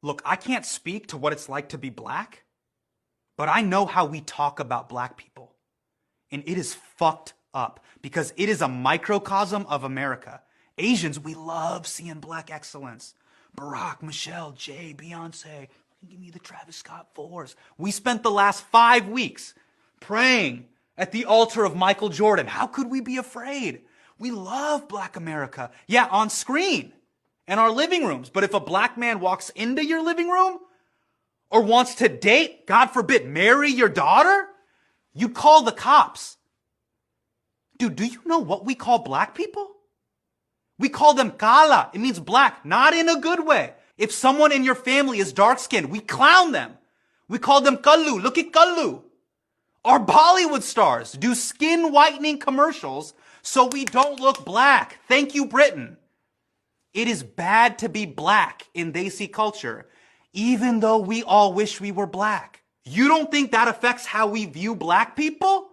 Look, I can't speak to what it's like to be black, but I know how we talk about black people. And it is fucked up because it is a microcosm of America. Asians, we love seeing black excellence. Barack, Michelle, Jay, Beyonce, give me the Travis Scott fours. We spent the last 5 weeks praying at the altar of Michael Jordan. How could we be afraid? We love black America. Yeah, on screen and our living rooms. But if a black man walks into your living room or wants to date, God forbid, marry your daughter, you call the cops. Dude, do you know what we call black people? We call them kala. It means black, not in a good way. If someone in your family is dark-skinned, we clown them. We call them kallu. Look at kallu. Our Bollywood stars do skin whitening commercials so we don't look black. Thank you, Britain. It is bad to be black in Desi culture, even though we all wish we were black. You don't think that affects how we view black people?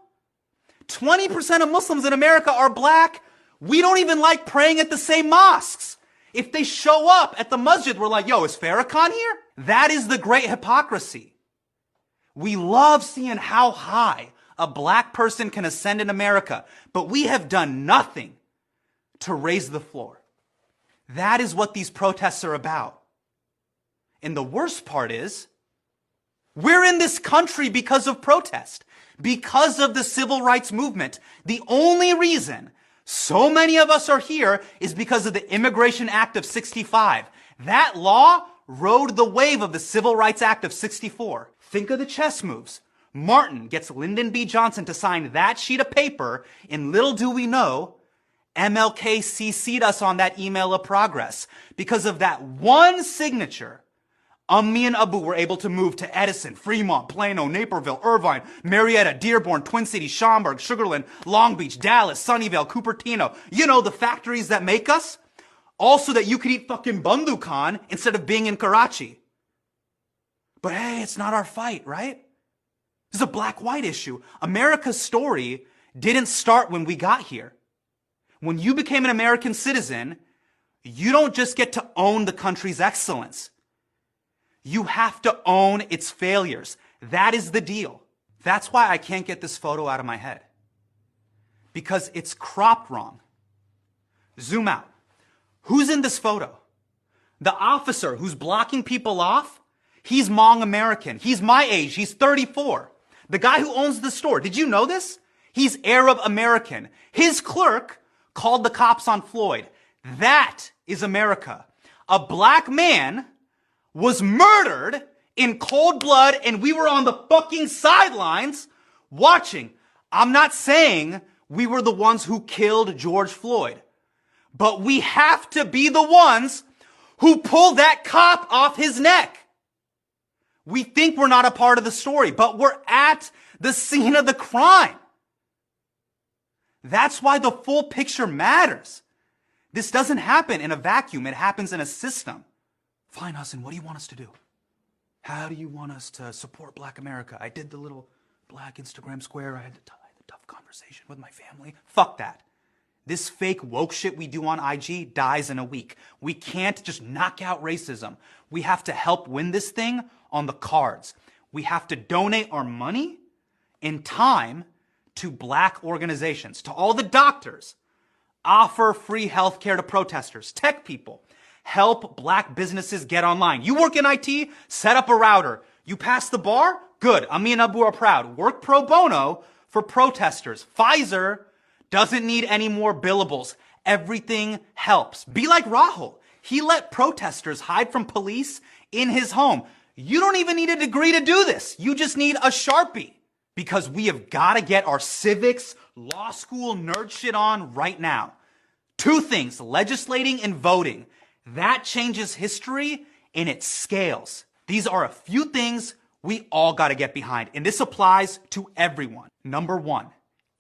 20% of Muslims in America are black. We don't even like praying at the same mosques. If they show up at the masjid, we're like, yo, is Farrakhan here? That is the great hypocrisy. We love seeing how high a black person can ascend in America, but we have done nothing to raise the floor. That is what these protests are about. And the worst part is, we're in this country because of protest, because of the civil rights movement. The only reason so many of us are here is because of the Immigration Act of 65. That law rode the wave of the Civil Rights Act of 64. Think of the chess moves. Martin gets Lyndon B. Johnson to sign that sheet of paper, and little do we know, MLK CC'd us on that email of progress. Because of that one signature, me and Abu were able to move to Edison, Fremont, Plano, Naperville, Irvine, Marietta, Dearborn, Twin Cities, Schaumburg, Sugar Land, Long Beach, Dallas, Sunnyvale, Cupertino. You know, the factories that make us. Also that you could eat fucking Bandhu Khan instead of being in Karachi. But hey, it's not our fight, right? This is a black-white issue. America's story didn't start when we got here. When you became an American citizen, you don't just get to own the country's excellence. You have to own its failures. That is the deal. That's why I can't get this photo out of my head. Because it's cropped wrong. Zoom out. Who's in this photo? The officer who's blocking people off, he's Hmong American. He's my age. He's 34. The guy who owns the store, did you know this? He's Arab American. His clerk called the cops on Floyd. That is America. A black man was murdered in cold blood and we were on the fucking sidelines watching. I'm not saying we were the ones who killed George Floyd, but we have to be the ones who pull that cop off his neck. We think we're not a part of the story, but we're at the scene of the crime. That's why the full picture matters. This doesn't happen in a vacuum. It happens in a system. Fine, Hassan, what do you want us to do? How do you want us to support Black America? I did the little black Instagram square. I had the tough conversation with my family. Fuck that. This fake woke shit we do on IG dies in a week. We can't just knock out racism. We have to help win this thing on the cards. We have to donate our money and time to black organizations, to all the doctors. Offer free healthcare to protesters, tech people. Help black businesses get online. You work in IT, set up a router. You pass the bar? Good. Me and Abu are proud. Work pro bono for protesters. Pfizer doesn't need any more billables. Everything helps. Be like Rahul. He let protesters hide from police in his home. You don't even need a degree to do this. You just need a Sharpie. Because we have got to get our civics, law school nerd shit on right now. Two things, legislating and voting. That changes history and it scales. These are a few things we all got to get behind. And this applies to everyone. Number one,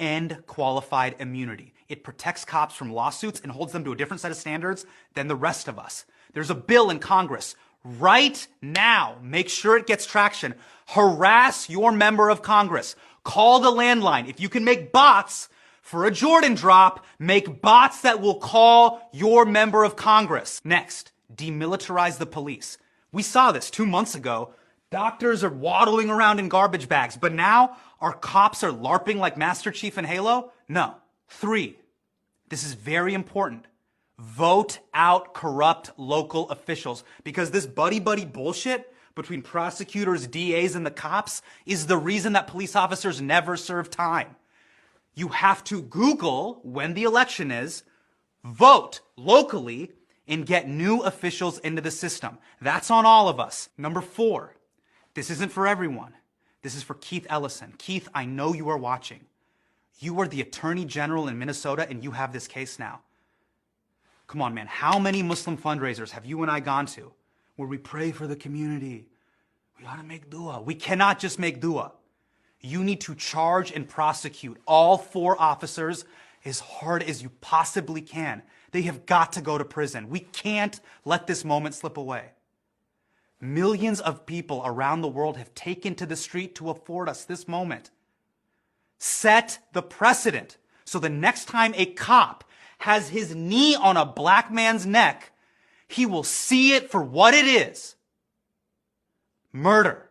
end qualified immunity. It protects cops from lawsuits and holds them to a different set of standards than the rest of us. There's a bill in Congress right now. Make sure it gets traction. Harass your member of Congress. Call the landline. If you can make bots for a Jordan drop, make bots that will call your member of Congress. Next, demilitarize the police. We saw this 2 months ago. Doctors are waddling around in garbage bags, but now our cops are LARPing like Master Chief in Halo? No. 3, this is very important. Vote out corrupt local officials, because this buddy-buddy bullshit between prosecutors, DAs, and the cops is the reason that police officers never serve time. You have to Google when the election is, vote locally, and get new officials into the system. That's on all of us. Number 4, this isn't for everyone. This is for Keith Ellison. Keith, I know you are watching. You are the Attorney General in Minnesota, and you have this case now. Come on, man. How many Muslim fundraisers have you and I gone to where we pray for the community? We gotta make dua. We cannot just make dua. You need to charge and prosecute all 4 officers as hard as you possibly can. They have got to go to prison. We can't let this moment slip away. Millions of people around the world have taken to the street to afford us this moment. Set the precedent so the next time a cop has his knee on a black man's neck, he will see it for what it is: murder.